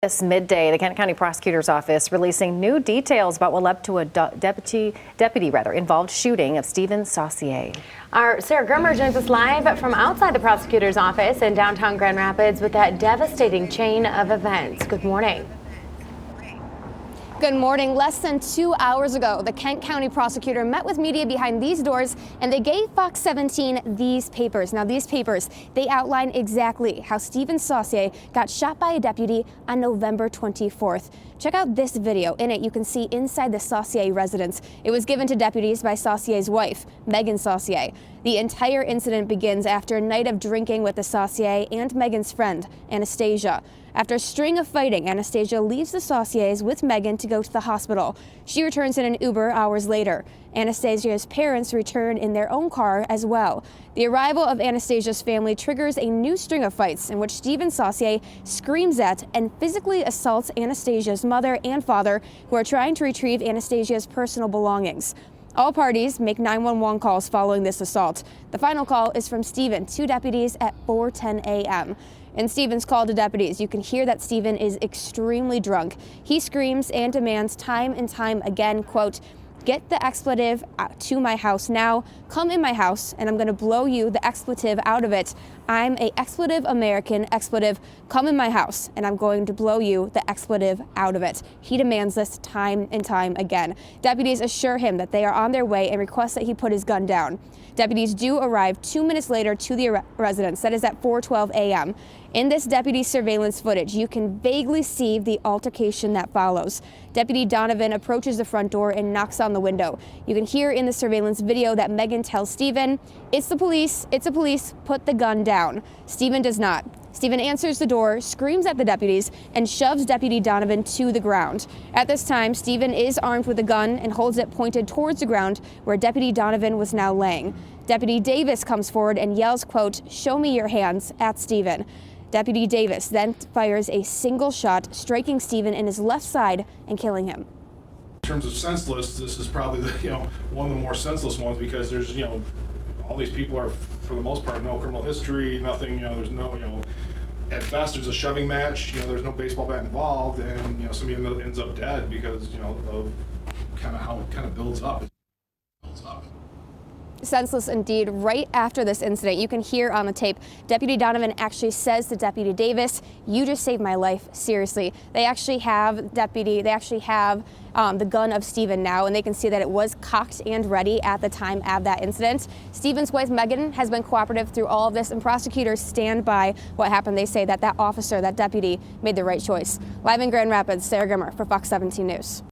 This midday, the Kent County Prosecutor's Office releasing new details about what led to a deputy involved shooting of Stephen Saucier. Our Sarah Grimmer joins us live from outside the Prosecutor's Office in downtown Grand Rapids with that devastating chain of events. Good morning. Good morning. Less than 2 hours ago, the Kent County Prosecutor met with media behind these doors, and they gave Fox 17 these papers. Now, these papers, they outline exactly how Stephen Saucier got shot by a deputy on November 24th. Check out this video. In it, you can see inside the Saucier residence. It was given to deputies by Saucier's wife, Megan Saucier. The entire incident begins after a night of drinking with the Saucier and Megan's friend, Anastasia. After a string of fighting, Anastasia leaves the Sauciers with Megan to go to the hospital. She returns in an Uber hours later. Anastasia's parents return in their own car as well. The arrival of Anastasia's family triggers a new string of fights in which Stephen Saucier screams at and physically assaults Anastasia's mother and father, who are trying to retrieve Anastasia's personal belongings. All parties make 911 calls following this assault. The final call is from Stephen to deputies at 4:10 a.m. In Stephen's call to deputies, you can hear that Stephen is extremely drunk. He screams and demands time and time again, quote, "Get the expletive to my house now. Come in my house and I'm going to blow you the expletive out of it. I'm a expletive American expletive. Come in my house and I'm going to blow you the expletive out of it." He demands this time and time again. Deputies assure him that they are on their way and request that he put his gun down. Deputies do arrive 2 minutes later to the residence. That is at 4:12 a.m. In this deputy surveillance footage, you can vaguely see the altercation that follows. Deputy Donovan approaches the front door and knocks on the window. You can hear in the surveillance video that Megan tells Stephen, it's the police, put the gun down." Stephen does not. Stephen answers the door, screams at the deputies, and shoves Deputy Donovan to the ground. At this time, Stephen is armed with a gun and holds it pointed towards the ground where Deputy Donovan was now laying. Deputy Davis comes forward and yells, quote, "Show me your hands," at Stephen. Deputy Davis then fires a single shot, striking Stephen in his left side and killing him. In terms of senseless, this is probably one of the more senseless ones, because there's all these people are, for the most part, no criminal history, nothing. There's no at best there's a shoving match. There's no baseball bat involved, and somebody ends up dead because of kind of how it kind of builds up. Senseless indeed. Right after this incident, you can hear on the tape, Deputy Donovan actually says to Deputy Davis, "You just saved my life, seriously." They actually have the gun of Stephen now, and they can see that it was cocked and ready at the time of that incident. Stephen's wife, Megan, has been cooperative through all of this, and prosecutors stand by what happened. They say that officer, that deputy, made the right choice. Live in Grand Rapids, Sarah Grimmer for Fox 17 News.